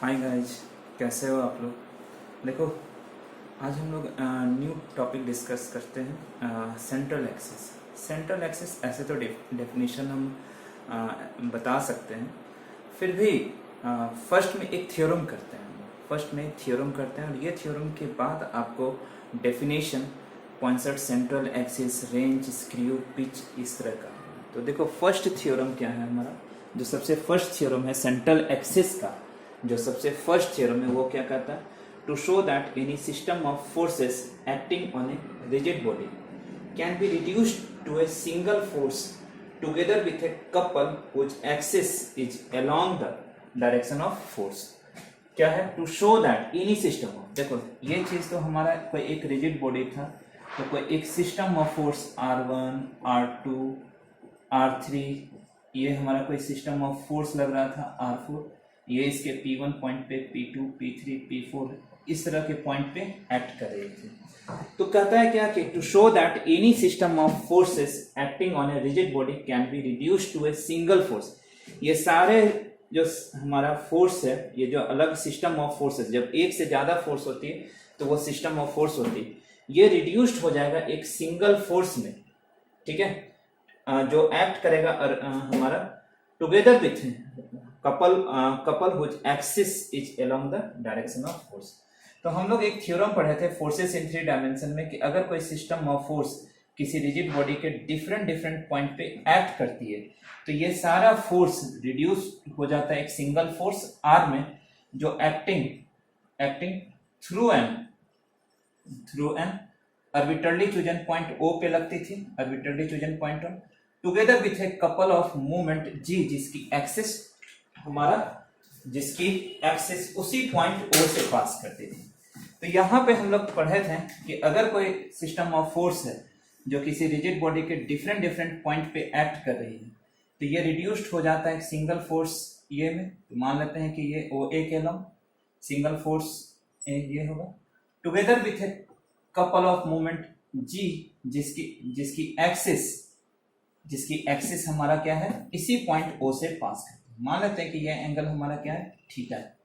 Hi guys, कैसे हो आप लोग। देखो, आज हम लोग न्यू टॉपिक डिस्कस करते हैं, सेंट्रल एक्सिस। सेंट्रल एक्सिस ऐसे तो डेफिनेशन हम बता सकते हैं, फिर भी फर्स्ट में एक थ्योरम करते हैं। फर्स्ट में थ्योरम करते हैं और ये थ्योरम के बाद आपको definition, concept, central axis, range, screw, pitch, इस तरह का। तो देखो, फर्स्ट थ्योरम क्या है हमारा, जो सबसे फर्स्ट थ्योरम है सेंट्रल एक्सिस का, जो सबसे फर्स्ट थ्योरम है वो क्या कहता है, to show that any system of forces acting on a rigid body can be reduced to a single force together with a couple which axis is along the direction of force. क्या है, to show that any system of, देखो ये चीज तो हमारा कोई एक rigid body था, तो कोई एक system of force R1, R2, R3, ये हमारा कोई सिस्टम ऑफ फोर्स लग रहा था R4, ये इसके P1 पॉइंट पे P2, P3, P4 इस तरह के पॉइंट पे एक्ट कर रहे थे। तो कहता है क्या कि to show that any system of forces acting on a rigid body can be reduced to a single force. ये सारे जो हमारा फोर्स है, ये जो अलग सिस्टम ऑफ फोर्सेस, जब एक से ज्यादा फोर्स होती है तो वो सिस्टम ऑफ फोर्स होती है, ये रिड्यूस्ड हो जाएगा एक सिंगल फोर्स में। ठीक है, जो एक्ट करेगा हमारा together with couple which axis is along the direction of force. तो हम लोग एक थ्योरम पढ़े थे फोर्सेस इन थ्री डायमेंशन में, कि अगर कोई सिस्टम ऑफ फोर्स किसी रिजिड बॉडी के डिफरेंट पॉइंट पे एक्ट करती है, तो ये सारा फोर्स रिड्यूस हो जाता है एक सिंगल फोर्स R में, जो acting through an arbitrarily chosen point O पे लगती थी, arbitrarily chosen point O, together with a couple of movement G, जिसकी एक्सिस उसी पॉइंट O से पास करती थी। तो यहाँ पे हम लोग पढ़े थे कि अगर कोई सिस्टम ऑफ फोर्स है जो किसी रिजिड बॉडी के डिफरेंट पॉइंट पे एक्ट कर रही है, तो ये रिड्यूस्ड हो जाता है सिंगल फोर्स ये में। तो मान लेते हैं कि ये OA के लॉन्ग सिंगल फोर्स ये होगा, together with a couple of movement G, जिसकी एक्सिस हमारा क्या है, इसी पॉइंट O से पास करते हैं। मान लेते हैं कि ये एंगल हमारा क्या है, थीटा है,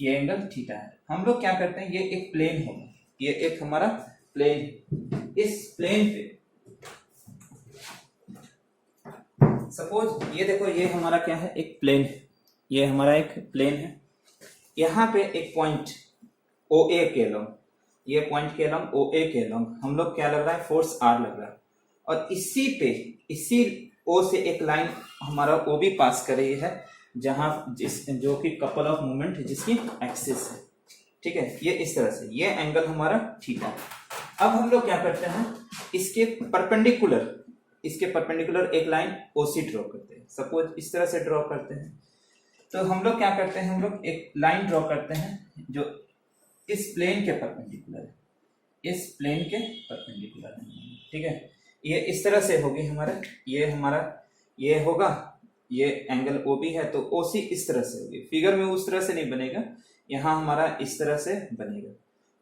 ये एंगल थीटा है। हम लोग क्या करते हैं, ये एक प्लेन होगा, ये एक हमारा प्लेन, इस प्लेन पे सपोज ये देखो, ये हमारा क्या है, एक प्लेन है, ये हमारा एक प्लेन है। यहाँ पे एक पॉइंट OA के लॉन्ग, ये पॉइंट के लॉन्ग OA के लॉन्ग हम लोग क्या लग रहा है, फोर्स R लग रहा है, और इसी O से एक लाइन हमारा OB पास कर रही है, जो कि कपल ऑफ मूवमेंट जिसकी एक्सिस है। ठीक है, ये इस तरह से, ये एंगल हमारा थीटा है। अब हम लोग क्या करते हैं, इसके परपेंडिकुलर एक लाइन OC ड्रॉ करते हैं। सपोज इस तरह से ड्रॉ करते हैं, तो हम लोग क्या करते हैं, हम लोग एक लाइन ड्रॉ करते हैं जो इस प्लेन के परपेंडिकुलर है, इस प्लेन के परपेंडिकुलर है। ठीक है, ये इस तरह से होगी ये होगा, ये एंगल OB है, तो OC इस तरह से होगी। फिगर में उस तरह से नहीं बनेगा, यहाँ हमारा इस तरह से बनेगा,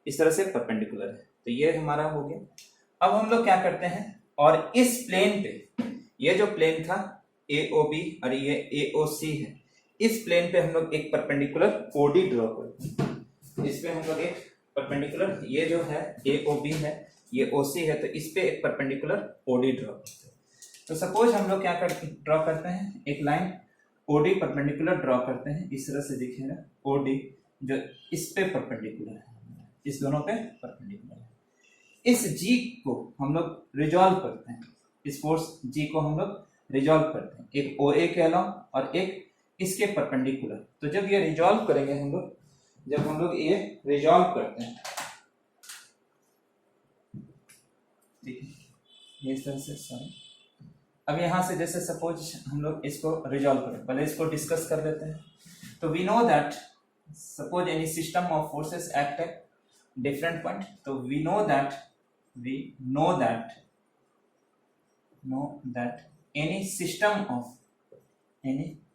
इस तरह से परपेंडिकुलर है। तो ये हमारा हो गया। अब हम लोग क्या करते हैं, और इस प्लेन पे, ये जो प्लेन था AOB और ये AOC है, इस प्लेन पे हम लोग एक परपेंडिकुलर OD ड्रॉ करते हैं। इस पे हम लोग एक परपेंडिकुलर, ये जो है AOB है, ये OC है, तो इस पे एक परपेंडिकुलर OD ड्रॉ करते हैं। तो सपोज हम लोग क्या ड्रॉ करते हैं, एक लाइन OD परपेंडिकुलर ड्रॉ करते हैं, इस तरह से दिखेगा OD, जो इस पे परपेंडिकुलर है, इस दोनों पे परपेंडिकुलर है। इस G को हम लोग रिजॉल्व करते हैं, इस फोर्स G को हम लोग रिजॉल्व करते हैं, एक OA के अलावा और एक इसके परपेंडिकुलर। तो जब ये रिजॉल्व करेंगे हम लोग, जब हम लोग ये रिजॉल्व करते हैं, ठीक है, इस तरह से, सॉरी, अब यहां से जैसे सपोज हम लोग इसको रिजॉल्व करें, पहले इसको डिस्कस कर लेते हैं। तो we know that suppose any system of forces act at different point, तो we know that any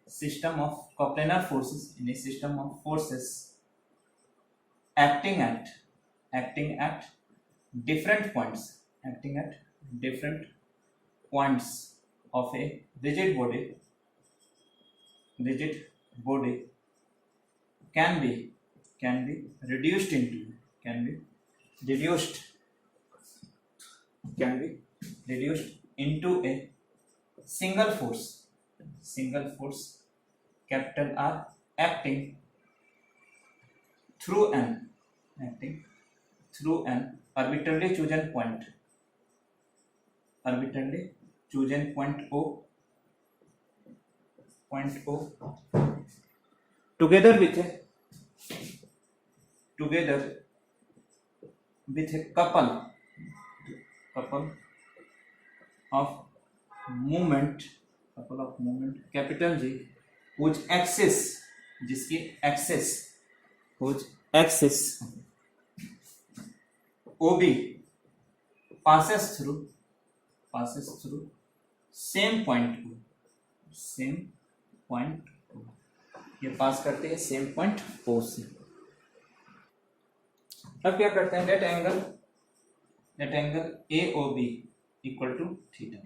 system of coplanar forces, any system of forces acting at different points of a rigid body can be reduced into a single force capital R acting through an arbitrarily chosen point O together with a couple of movement capital G whose axis OB passes through same point O, ये पास करते हैं same point O से। अब क्या करते हैं, let angle AOB equal to theta.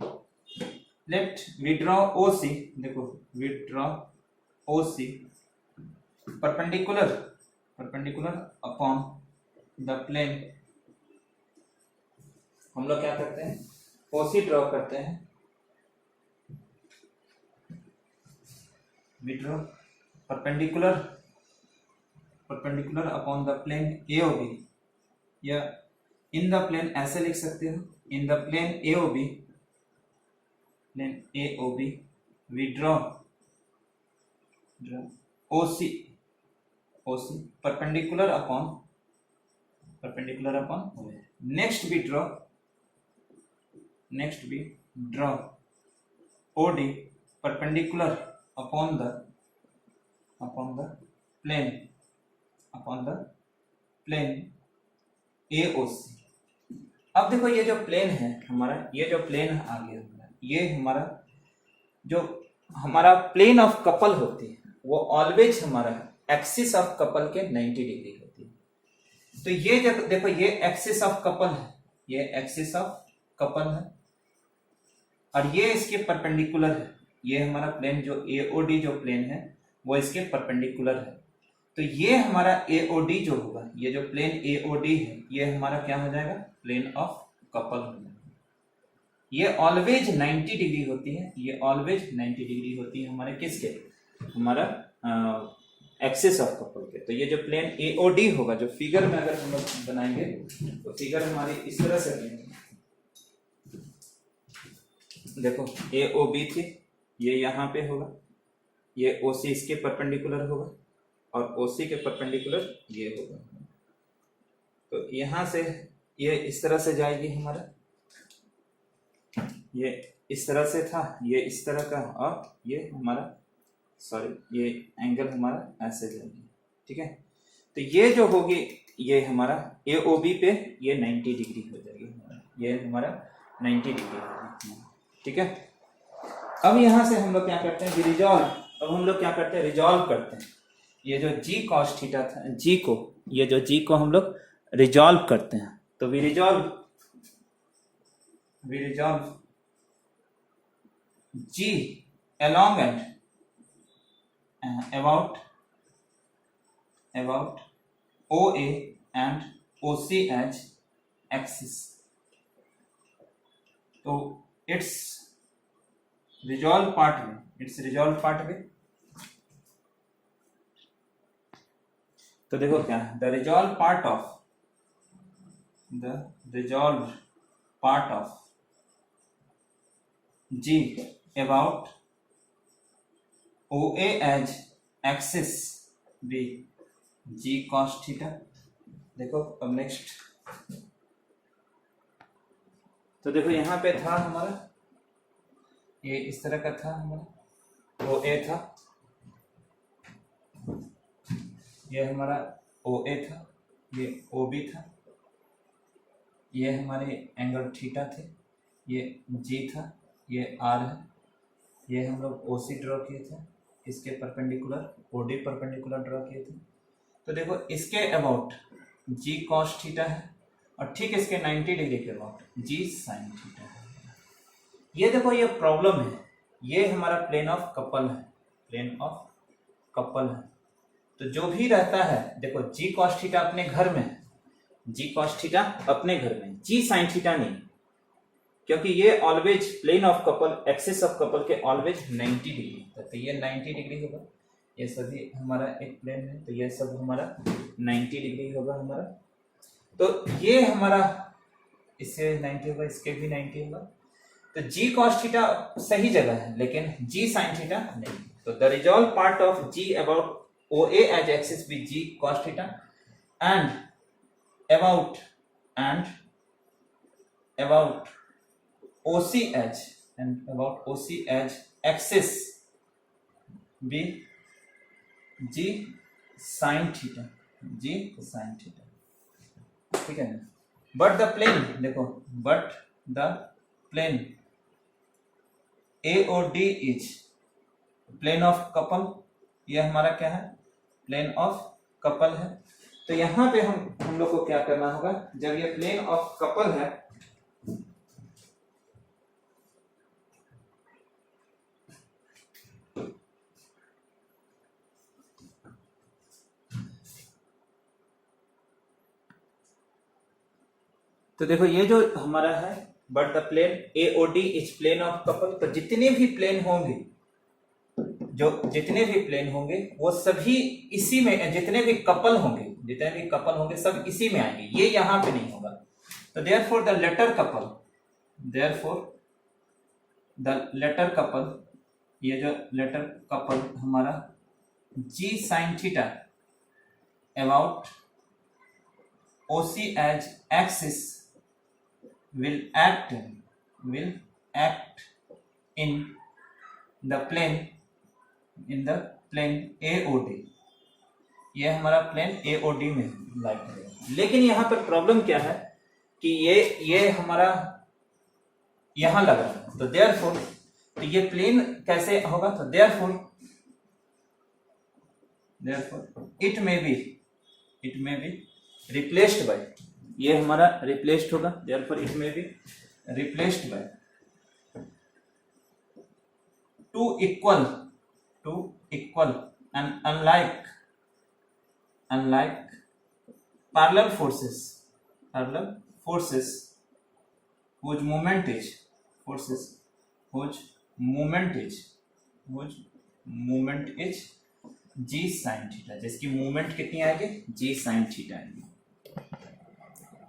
Let we draw OC, देखो we draw OC perpendicular upon the plane. हम लोग क्या करते हैं, OC ड्रॉ करते हैं, we draw perpendicular upon the plane AOB, या इन द प्लेन ऐसे लिख सकते हो, in the plane AOB we draw OC perpendicular upon next we draw OD perpendicular upon the plane AOC। अब देखो ये जो प्लेन है हमारा, ये जो प्लेन आ गया हमारा, ये हमारा प्लेन ऑफ कपल होती है वो ऑलवेज हमारा एक्सिस ऑफ कपल के 90 डिग्री होती है। तो ये जब देखो ये एक्सिस ऑफ कपल है, और ये इसके परपेंडिकुलर है, ये हमारा प्लेन जो AOD जो प्लेन है वो इसके परपेंडिकुलर है। तो ये हमारा AOD जो होगा, ये जो प्लेन AOD है ये हमारा क्या हो जाएगा, प्लेन ऑफ कपल हो जाएगा। ये ऑलवेज 90 डिग्री होती है, हमारे किसके, हमारा एक्सिस ऑफ कपल के। तो ये जो प्लेन AOD होगा, जो फिगर में अगर हम लोग बनाएंगे तो फिगर हमारी इस तरह से बनेगी। देखो AOB थी, ये यहाँ पे होगा, ये OC इसके परपेंडिकुलर होगा और OC के परपेंडिकुलर ये होगा। तो यहाँ से ये इस तरह से जाएगी हमारा, ये इस तरह से था, ये इस तरह का, और ये हमारा ये एंगल हमारा ऐसे जाएगी, ठीक है। तो ये जो होगी ये हमारा AOB पे ये 90 डिग्री हो जाएगी, ये हमारा 90 डिग्री होगी, ठीक है। अब यहाँ से हम लोग क्या करते हैं, रिजॉल्व करते हैं ये जो G cos थीटा था, G को हम लोग रिजॉल्व करते हैं। तो we resolve G along and about OA and OC as axis। तो इट्स रिजॉल्व पार्ट में तो देखो क्या, the resolve part of G about OA as axis B G cos theta. देखो अब नेक्स्ट, तो देखो यहाँ पे था हमारा, ये इस तरह का था हमारा, OA था, ये हमारा OA था, ये OB था, ये हमारे एंगल थीटा थे, ये G था, ये R है, ये हम लोग OC ड्रॉ किए थे, इसके परपेंडिकुलर OD परपेंडिकुलर ड्रॉ किए थे। तो देखो इसके अबाउट G cos थीटा है, और ठीक इसके 90 डिग्री के अबाउट G sin थीटा है। ये देखो ये प्रॉब्लम है, ये हमारा प्लेन ऑफ कपल है, तो जो भी रहता है, देखो जी कॉस थीटा अपने घर में है, जी कॉस थीटा अपने घर में, जी साइन थीटा नहीं, क्योंकि ये always plane of couple, axis of couple के ऑलवेज 90 डिग्री, तो ये 90 डिग्री होगा, ये सभी हमारा एक प्लेन है, तो ये सब हमारा 90 डिग्री होगा हमारा। तो ये हमारा इससे 90 होगा, इसके भी 90 होगा। तो जी कॉस थीटा सही जगह है, लेकिन जी साइन थीटा नहीं। तो the resolve part of G about O A edge axis with G cos theta and about OC edge and about OC edge axis be G sin theta, G sin theta, ठीक है ना। But the plane, देखो but the plane AOD is plane of couple, ये हमारा क्या है, plane of couple है। तो यहां पे हम लोग को क्या करना होगा, जब ये प्लेन ऑफ कपल है, तो देखो ये जो हमारा है but the plane AOD is plane of couple, तो जितने भी प्लेन होंगे, जो जितने भी प्लेन होंगे वो सभी इसी में, जितने भी कपल होंगे, जितने भी कपल होंगे सब इसी में आएंगे, ये यहां पे नहीं होगा। तो therefore the latter couple, therefore the latter couple, ये जो लेटर कपल हमारा G sine theta about OC as axis will act in the plane AOD, ये हमारा प्लेन AOD में लाई करेगा। लेकिन यहाँ पर प्रॉब्लम क्या है कि ये हमारा यहां लग रहा है, तो देयरफॉर, तो ये प्लेन कैसे होगा, तो therefore it may be replaced by, ये हमारा रिप्लेस्ड होगा, therefore it may be replaced by two equal and unlike parallel forces whose moment is g sin theta, जिसकी मूवमेंट कितनी आएगी, g sin थीटा आएगी।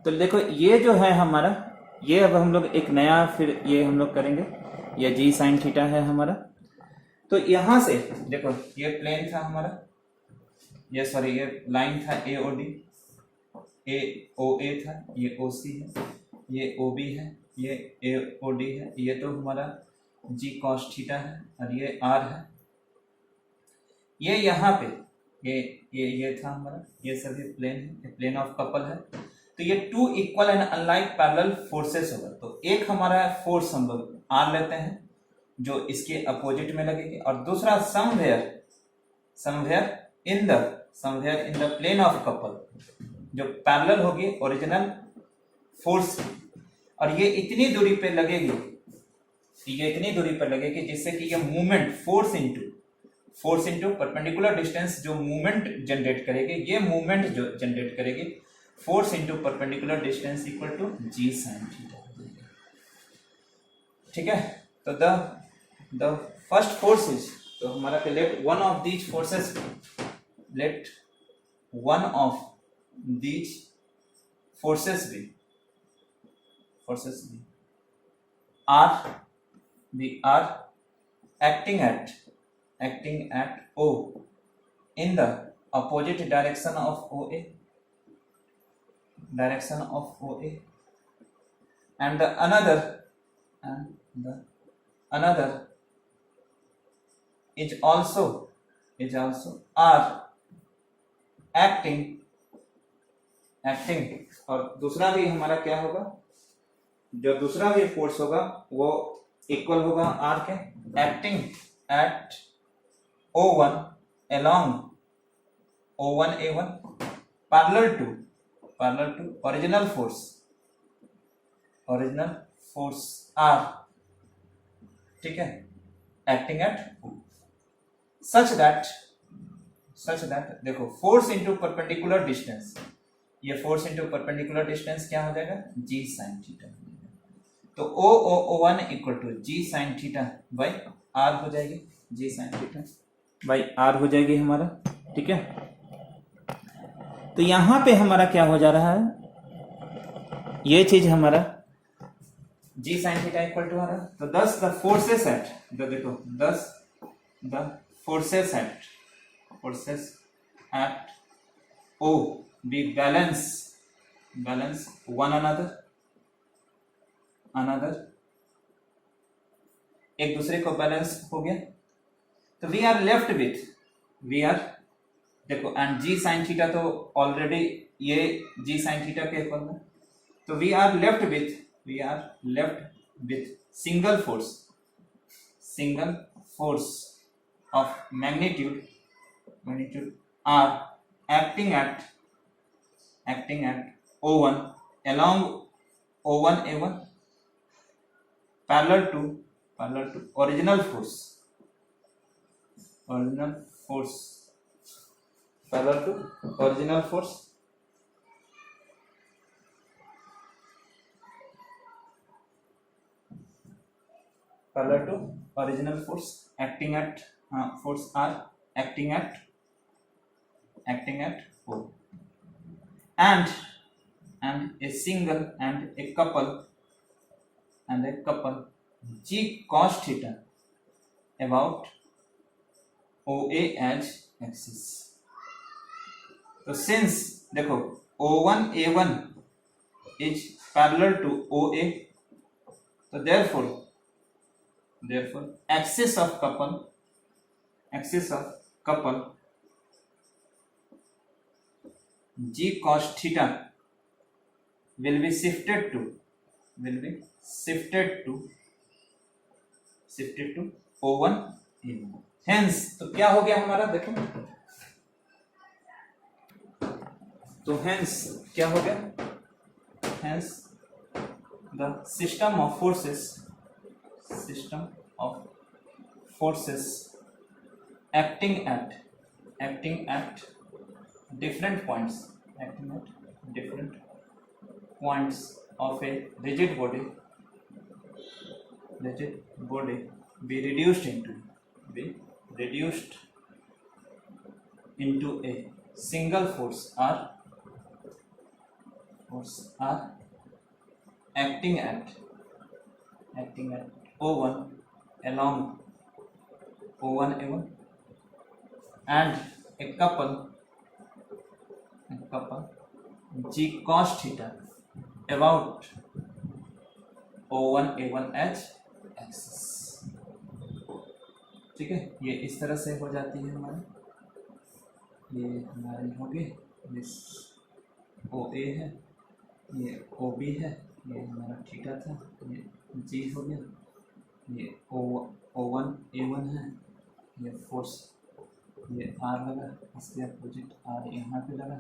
तो देखो ये जो है हमारा, ये अब हम लोग एक नया फिर ये हम लोग करेंगे, ये जी साइन थीटा है हमारा। तो यहां से देखो ये प्लेन था हमारा, ये सॉरी ये लाइन था AOD, AOA था, ये OC है, ये OB है, ये AOD है, ये तो हमारा जी कॉस थीटा है, और ये R है, ये यहाँ पे ये था हमारा, ये सभी प्लेन है, प्लेन ऑफ कपल है। तो ये two equal and unlike parallel forces होगा। तो एक हमारा फोर्स हम लोग R लेते हैं जो इसके अपोजिट में लगेगी, और दूसरा somewhere in the plane of couple जो पैरेलल होगी ओरिजिनल फोर्स, और ये इतनी दूरी पे लगेगी, जिससे कि ये movement force into perpendicular distance जो मूवमेंट जनरेट करेगी, ये मूवमेंट जो जनरेट करेगी force into perpendicular distance equal to G sine theta. ठीक है, तो द फर्स्ट फोर्स इज, तो हमारा let one of these forces are acting at O in the opposite direction of OA, and the another is also are acting, और दूसरा भी हमारा क्या होगा, जो दूसरा भी फोर्स होगा वो इक्वल होगा R के, acting at O1 along O1A1 parallel to original force R, ठीक है, acting at O, such such that देखो फोर्स इंटू परपेंडिकुलर डिस्टेंस, ये फोर्स इंटू परपेंडिकुलर डिस्टेंस क्या हो जाएगा जी साइन थीटा। तो O1 equal to G sine theta by R हो जाएगी, G sine theta by R हो जाएगी हमारा, ठीक है। तो यहां पे हमारा क्या हो जा रहा है, ये चीज हमारा G sine theta equal to आ रहा है। तो दस द फोर्सेस एट, देखो thus the forces at O be balance one another, एक दूसरे को बैलेंस हो गया। तो वी आर लेफ्ट विथ, देखो एंड जी साइन थीटा तो ऑलरेडी ये जी साइन थीटा के इक्वल है। तो we are left with single force of magnitude R acting at O1 along O1 A1 parallel to original force parallel to original force acting at force are acting at O, and a single and a couple g cos theta about OA as axis। तो since देखो O1 A1 is parallel to OA, तो therefore axis of couple g cos theta will be shifted to O1 A1। Hence तो क्या हो गया हमारा, देखो तो hence क्या हो गया, hence the system of forces acting at different points of a rigid body be reduced into a single force are acting at O1 along O1 A1 and a couple g cos theta about O1 A1 as axis। ठीक है, ये इस तरह से हो जाती है हमारी, ये हमारी होगी, ये OA है, ये OB है, ये हमारा थीटा था, ये G हो गया, ये O1 A1 है, ये फोर्स ये R लगा, इसके अपोजिट R यहाँ पे लगा,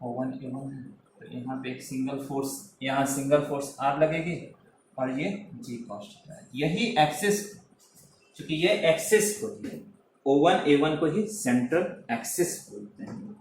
O1 A1 है, तो यहाँ पे एक सिंगल फोर्स R लगेगी और ये G cos थीटा है। यही एक्सिस, क्योंकि ये एक्सिस को O1 A1 को ही सेंट्रल एक्सिस बोलते हैं।